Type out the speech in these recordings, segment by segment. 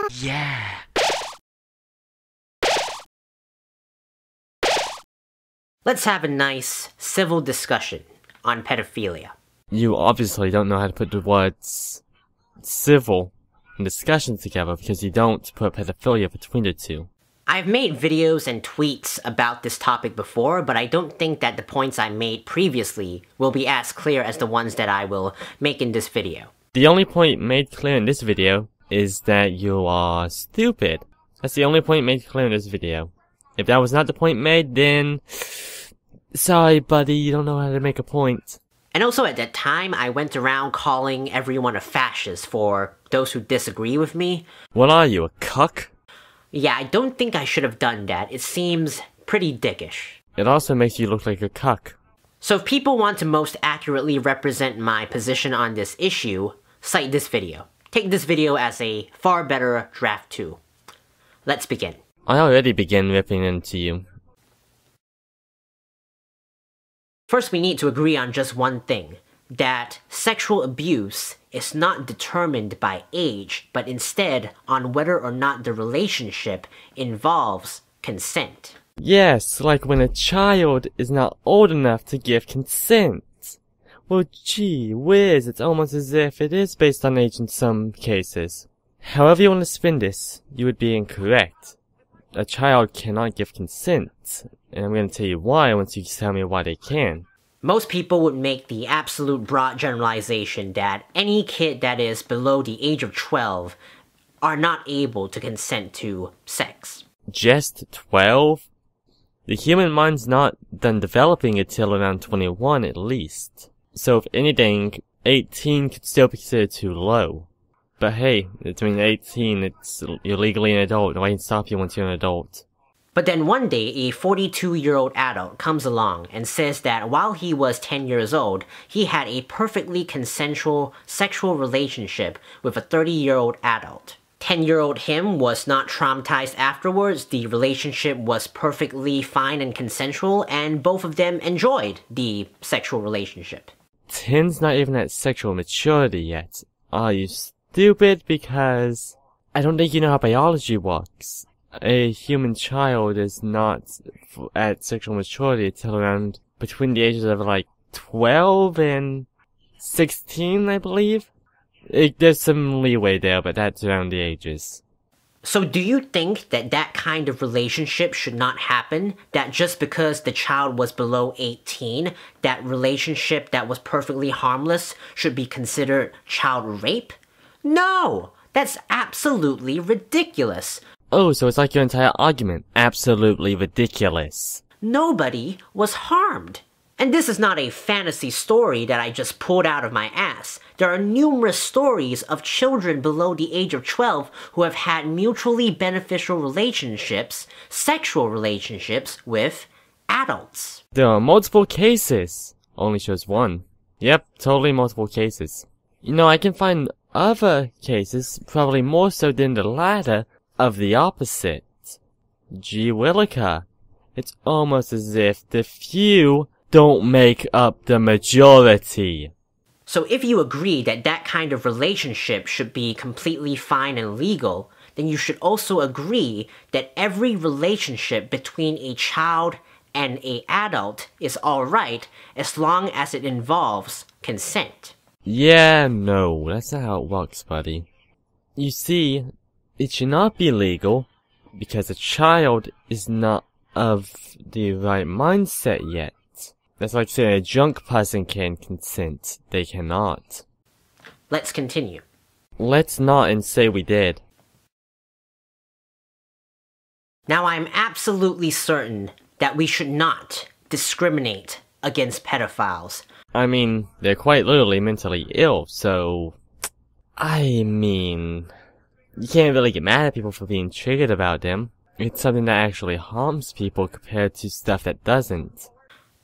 Yeah. Let's have a nice, civil discussion on pedophilia. You obviously don't know how to put the words civil and discussion together because you don't put pedophilia between the two. I've made videos and tweets about this topic before, but I don't think that the points I made previously will be as clear as the ones that I will make in this video. The only point made clear in this video is that you are stupid. That's the only point made clear in this video. If that was not the point made, then sorry buddy, you don't know how to make a point. And also at that time, I went around calling everyone a fascist for those who disagree with me. What are you, a cuck? Yeah, I don't think I should have done that. It seems pretty dickish. It also makes you look like a cuck. So if people want to most accurately represent my position on this issue, cite this video. Take this video as a far better draft 2. Let's begin. I already began ripping into you. First, we need to agree on just one thing, that sexual abuse is not determined by age, but instead on whether or not the relationship involves consent. Yes, like when a child is not old enough to give consent. Well, gee whiz, it's almost as if it is based on age in some cases. However you want to spin this, you would be incorrect. A child cannot give consent, and I'm going to tell you why once you tell me why they can. Most people would make the absolute broad generalization that any kid that is below the age of 12 are not able to consent to sex. Just 12? The human mind's not done developing until around 21 at least. So if anything, 18 could still be considered too low. But hey, between 18, you're legally an adult. Nobody can stop you once you're an adult. But then one day, a 42-year-old adult comes along and says that while he was 10 years old, he had a perfectly consensual sexual relationship with a 30-year-old adult. 10-year-old him was not traumatized afterwards, the relationship was perfectly fine and consensual, and both of them enjoyed the sexual relationship. 10's not even at sexual maturity yet. Are you stupid? Because I don't think you know how biology works. A human child is not at sexual maturity until around between the ages of like 12 and 16, I believe. There's some leeway there, but that's around the ages. So do you think that that kind of relationship should not happen? That just because the child was below 18, that relationship that was perfectly harmless should be considered child rape? No! That's absolutely ridiculous. Oh, so it's like your entire argument. Absolutely ridiculous. Nobody was harmed. And this is not a fantasy story that I just pulled out of my ass. There are numerous stories of children below the age of 12 who have had mutually beneficial relationships, sexual relationships, with adults. There are multiple cases. Only shows one. Yep, totally multiple cases. You know, I can find other cases, probably more so than the latter, of the opposite. Gee williker. It's almost as if the few don't make up the majority. So if you agree that that kind of relationship should be completely fine and legal, then you should also agree that every relationship between a child and an adult is alright as long as it involves consent. Yeah, no, that's not how it works, buddy. You see, it should not be legal because a child is not of the right mindset yet. That's like saying a drunk person can consent. They cannot. Let's continue. Let's not and say we did. Now I'm absolutely certain that we should not discriminate against pedophiles. I mean, they're quite literally mentally ill, so I mean, you can't really get mad at people for being triggered about them. It's something that actually harms people compared to stuff that doesn't.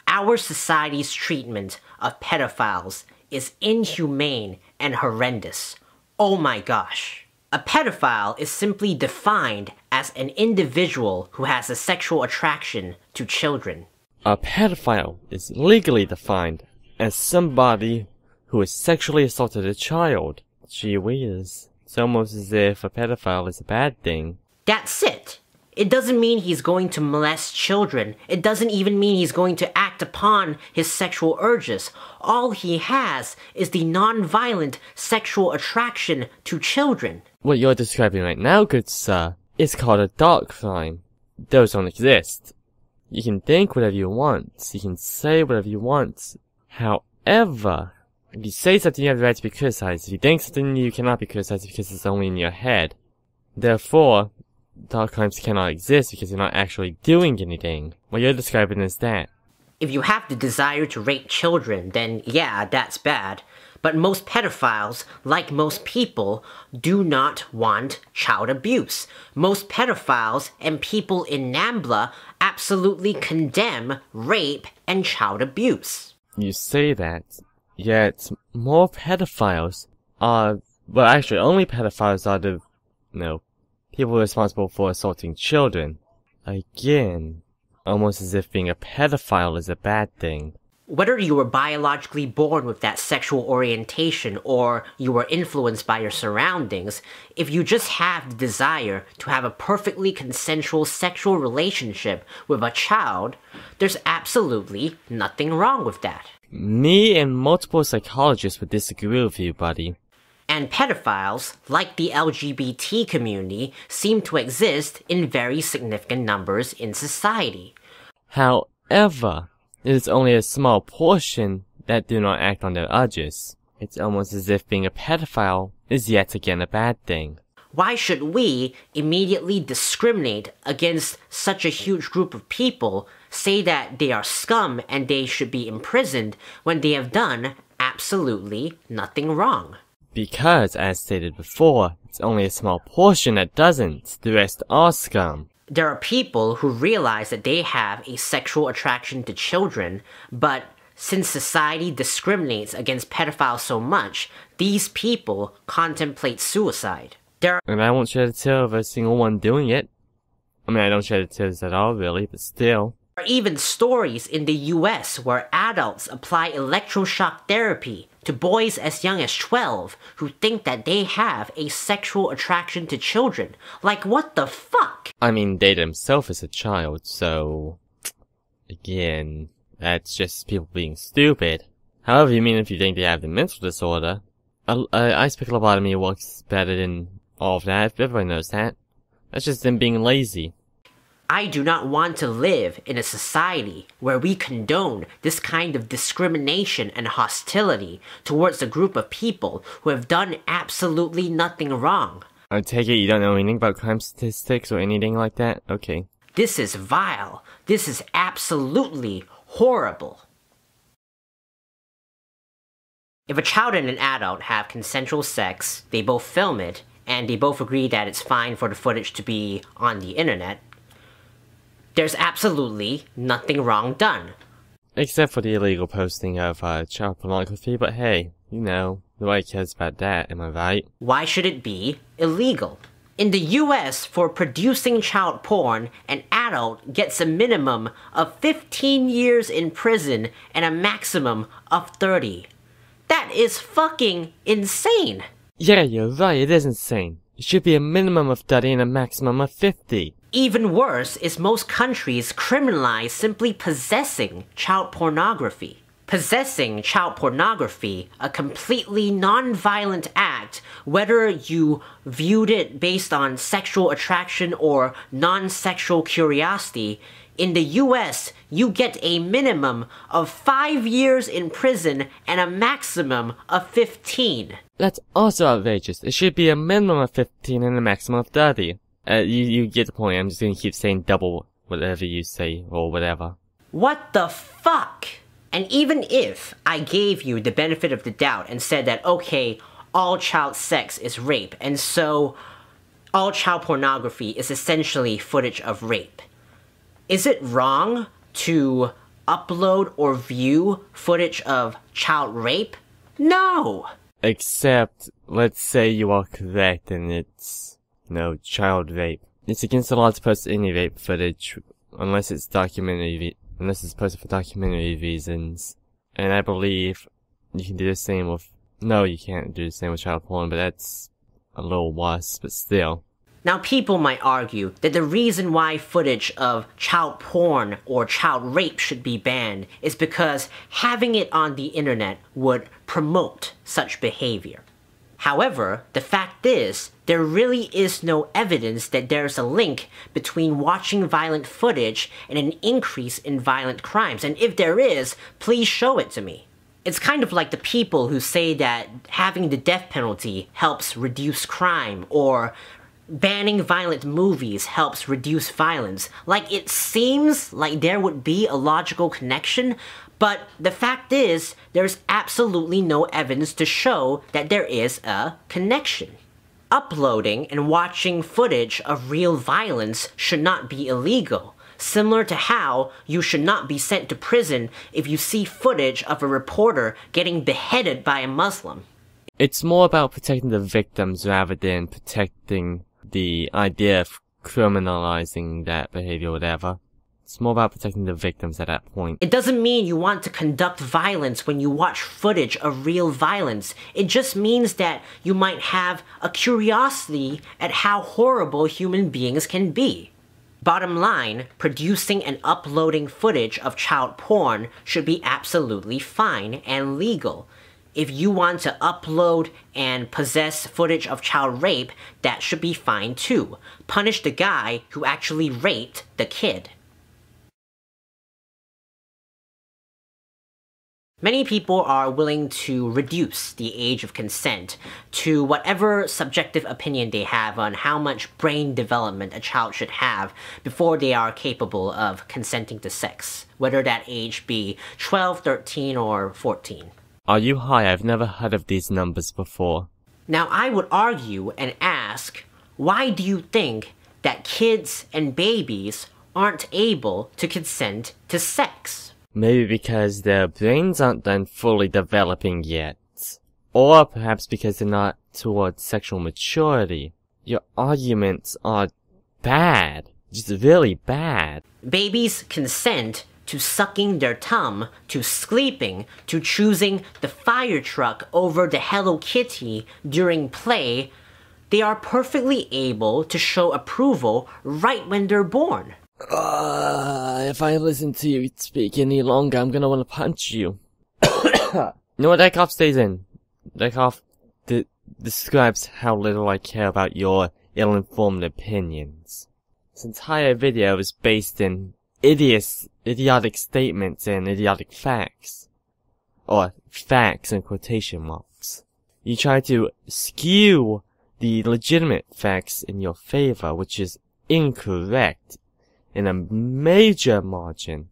Our society's treatment of pedophiles is inhumane and horrendous. Oh my gosh. A pedophile is simply defined as an individual who has a sexual attraction to children. A pedophile is legally defined as somebody who has sexually assaulted a child. Gee whiz. It's almost as if a pedophile is a bad thing. That's it. It doesn't mean he's going to molest children. It doesn't even mean he's going to act upon his sexual urges. All he has is the non-violent sexual attraction to children. What you're describing right now, good sir, is called a dark crime. Those don't exist. You can think whatever you want. You can say whatever you want. However, if you say something, you have the right to be criticized. If you think something, you cannot be criticized because it's only in your head. Therefore, dark crimes cannot exist because you're not actually doing anything. What you're describing is that. If you have the desire to rape children, then yeah, that's bad. But most pedophiles, like most people, do not want child abuse. Most pedophiles and people in NAMBLA absolutely condemn rape and child abuse. You say that, yet more pedophiles are, well actually only pedophiles are the, people responsible for assaulting children. Again, almost as if being a pedophile is a bad thing. Whether you were biologically born with that sexual orientation or you were influenced by your surroundings, if you just have the desire to have a perfectly consensual sexual relationship with a child, there's absolutely nothing wrong with that. Me and multiple psychologists would disagree with you, buddy. And pedophiles, like the LGBT community, seem to exist in very significant numbers in society. However, it is only a small portion that do not act on their urges. It's almost as if being a pedophile is yet again a bad thing. Why should we immediately discriminate against such a huge group of people, say that they are scum and they should be imprisoned, when they have done absolutely nothing wrong? Because, as stated before, it's only a small portion that doesn't. The rest are scum. There are people who realize that they have a sexual attraction to children, but since society discriminates against pedophiles so much, these people contemplate suicide. And I won't shed a tear of a single one doing it. I mean, I don't shed tears at all, really, but still. There are even stories in the US where adults apply electroshock therapy to boys as young as 12 who think that they have a sexual attraction to children. Like, what the fuck? I mean, Data himself is a child, so... Again, that's just people being stupid. However, you mean if you think they have the mental disorder. Ice-pick lobotomy works better than all of that, everybody knows that. That's just them being lazy. I do not want to live in a society where we condone this kind of discrimination and hostility towards a group of people who have done absolutely nothing wrong. I take it you don't know anything about crime statistics or anything like that? Okay. This is vile. This is absolutely horrible. If a child and an adult have consensual sex, they both film it, and they both agree that it's fine for the footage to be on the internet, there's absolutely nothing wrong done. Except for the illegal posting of child pornography, but hey, nobody cares about that, am I right? Why should it be illegal? In the US, for producing child porn, an adult gets a minimum of 15 years in prison and a maximum of 30. That is fucking insane! Yeah, you're right, it is insane. It should be a minimum of 30 and a maximum of 50. Even worse is most countries criminalize simply possessing child pornography. Possessing child pornography, a completely non-violent act, whether you viewed it based on sexual attraction or non-sexual curiosity, in the US, you get a minimum of 5 years in prison and a maximum of 15. That's also outrageous. It should be a minimum of 15 and a maximum of 30. You get the point. I'm just gonna keep saying double whatever you say, or whatever. What the fuck? And even if I gave you the benefit of the doubt and said that, okay, all child sex is rape, and so all child pornography is essentially footage of rape, is it wrong to upload or view footage of child rape? No! Except, let's say you are correct and it's... no, child rape. It's against the law to post any rape footage, unless it's posted for documentary reasons. And I believe you can do the same with... no, you can't do the same with child porn, but that's a little worse, but still. Now, people might argue that the reason why footage of child porn or child rape should be banned is because having it on the internet would promote such behavior. However, the fact is, there really is no evidence that there's a link between watching violent footage and an increase in violent crimes, and if there is, please show it to me. It's kind of like the people who say that having the death penalty helps reduce crime, or banning violent movies helps reduce violence. Like, it seems like there would be a logical connection, but the fact is, there's absolutely no evidence to show that there is a connection. Uploading and watching footage of real violence should not be illegal, similar to how you should not be sent to prison if you see footage of a reporter getting beheaded by a Muslim. It's more about protecting the victims rather than protecting the idea of criminalizing that behavior or whatever. It's more about protecting the victims at that point. It doesn't mean you want to conduct violence when you watch footage of real violence. It just means that you might have a curiosity at how horrible human beings can be. Bottom line, producing and uploading footage of child porn should be absolutely fine and legal. If you want to upload and possess footage of child rape, that should be fine too. Punish the guy who actually raped the kid. Many people are willing to reduce the age of consent to whatever subjective opinion they have on how much brain development a child should have before they are capable of consenting to sex, whether that age be 12, 13, or 14. Are you high? I've never heard of these numbers before. Now, I would argue and ask, why do you think that kids and babies aren't able to consent to sex? Maybe because their brains aren't done fully developing yet. Or perhaps because they're not towards sexual maturity. Your arguments are bad. Just really bad. Babies consent to sucking their thumb, to sleeping, to choosing the fire truck over the Hello Kitty during play. They are perfectly able to show approval right when they're born. If I listen to you speak any longer, I'm gonna wanna punch you. No, that cough stays in. That cough describes how little I care about your ill-informed opinions. This entire video is based in idiotic statements and idiotic facts. Or facts in quotation marks. You try to skew the legitimate facts in your favor, which is incorrect in a major margin.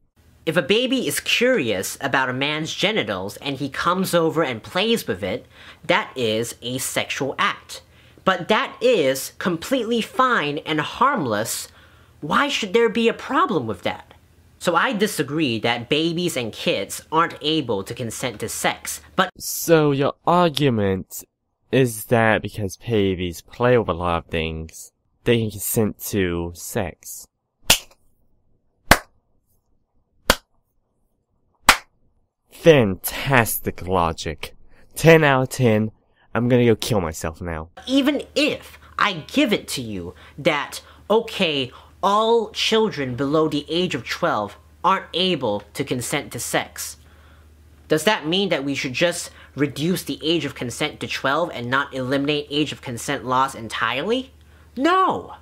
If a baby is curious about a man's genitals and he comes over and plays with it, that is a sexual act. But that is completely fine and harmless. Why should there be a problem with that? So I disagree that babies and kids aren't able to consent to sex, but— So your argument is that because babies play with a lot of things, they can consent to sex. Fantastic logic. 10 out of 10. I'm gonna go kill myself now. even if I give it to you that, okay, all children below the age of 12 aren't able to consent to sex, does that mean that we should just reduce the age of consent to 12 and not eliminate age of consent laws entirely? No!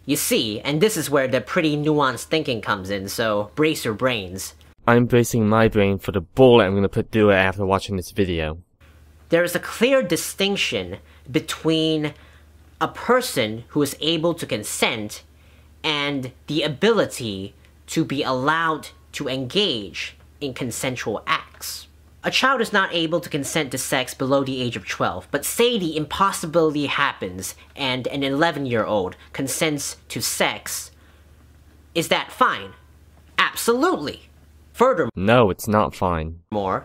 You see, and this is where the pretty nuanced thinking comes in, so brace your brains. I'm bracing my brain for the bullet I'm gonna put through it after watching this video. There is a clear distinction between a person who is able to consent and the ability to be allowed to engage in consensual acts. A child is not able to consent to sex below the age of 12, but say the impossibility happens and an 11-year-old consents to sex. Is that fine? Absolutely! Furthermore, No, it's not fine.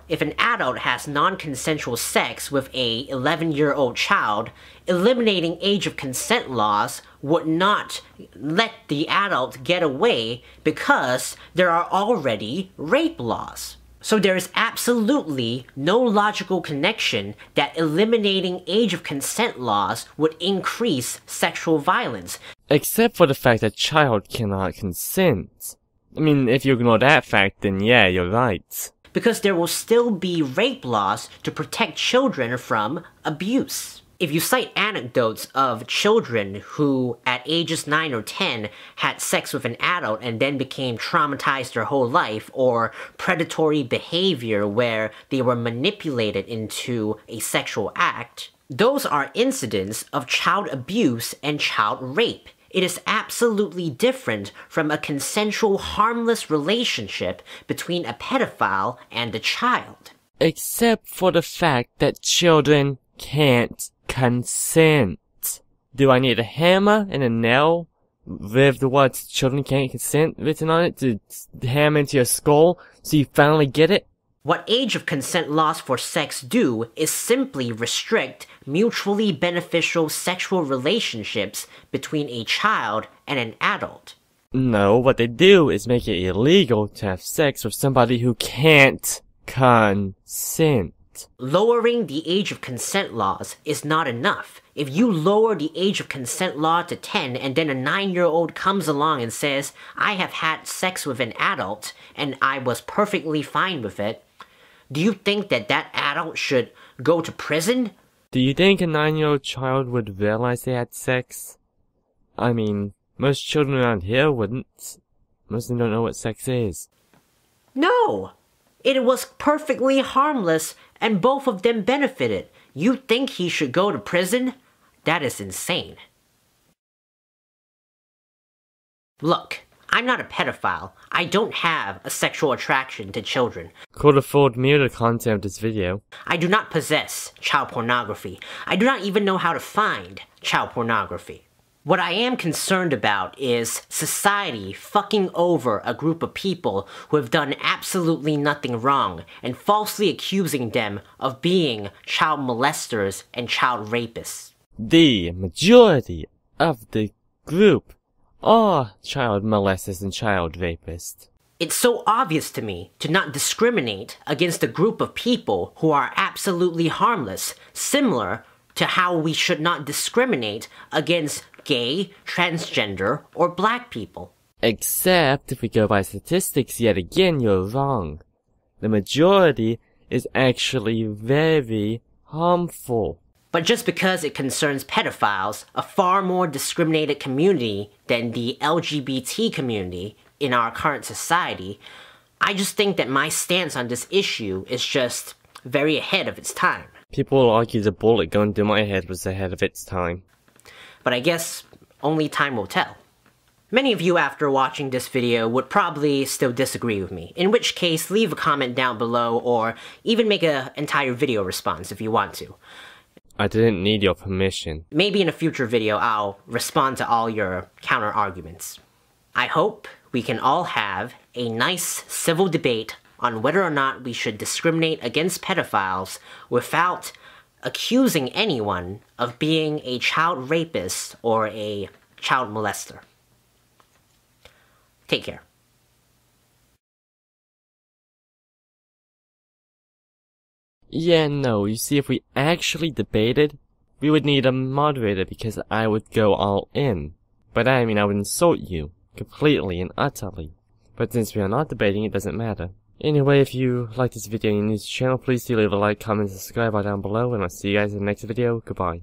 if an adult has non-consensual sex with a 11-year-old child, eliminating age of consent laws would not let the adult get away because there are already rape laws. So there is absolutely no logical connection that eliminating age of consent laws would increase sexual violence. Except for the fact that child cannot consent. I mean, if you ignore that fact, then yeah, you're right. Because there will still be rape laws to protect children from abuse. If you cite anecdotes of children who, at ages 9 or 10, had sex with an adult and then became traumatized their whole life, or predatory behavior where they were manipulated into a sexual act, those are incidents of child abuse and child rape. It is absolutely different from a consensual, harmless relationship between a pedophile and a child. Except for the fact that children can't consent. Do I need a hammer and a nail with the words "children can't consent" written on it to hammer into your skull so you finally get it? What age of consent laws for sex do is simply restrict mutually beneficial sexual relationships between a child and an adult. No, what they do is make it illegal to have sex with somebody who can't consent. Lowering the age of consent laws is not enough. If you lower the age of consent law to 10 and then a 9-year-old comes along and says, I have had sex with an adult and I was perfectly fine with it, do you think that that adult should go to prison? Do you think a 9-year-old child would realize they had sex? I mean, most children around here wouldn't. Most of them don't know what sex is. No! It was perfectly harmless and both of them benefited. You think he should go to prison? That is insane. Look, I'm not a pedophile. I don't have a sexual attraction to children. Could afford me the content of this video. I do not possess child pornography. I do not even know how to find child pornography. What I am concerned about is society fucking over a group of people who have done absolutely nothing wrong and falsely accusing them of being child molesters and child rapists. The majority of the group are child molesters and child rapists. It's so obvious to me to not discriminate against a group of people who are absolutely harmless, similar to how we should not discriminate against gay, transgender, or black people. Except if we go by statistics yet again, you're wrong. The majority is actually very harmful. But just because it concerns pedophiles, a far more discriminated community than the LGBT community in our current society, I just think that my stance on this issue is just very ahead of its time. People will argue the bullet going through my head was ahead of its time. But I guess only time will tell. Many of you after watching this video would probably still disagree with me, in which case leave a comment down below or even make an entire video response if you want to. I didn't need your permission. Maybe in a future video I'll respond to all your counter-arguments. I hope we can all have a nice civil debate on whether or not we should discriminate against pedophiles without accusing anyone of being a child rapist or a child molester. Take care. Yeah, no, you see, if we actually debated, we would need a moderator because I would go all in. But I mean, I would insult you, completely and utterly. But since we are not debating, it doesn't matter. Anyway, if you like this video and you're new to the channel, please do leave a like, comment, and subscribe right down below, and I'll see you guys in the next video. Goodbye.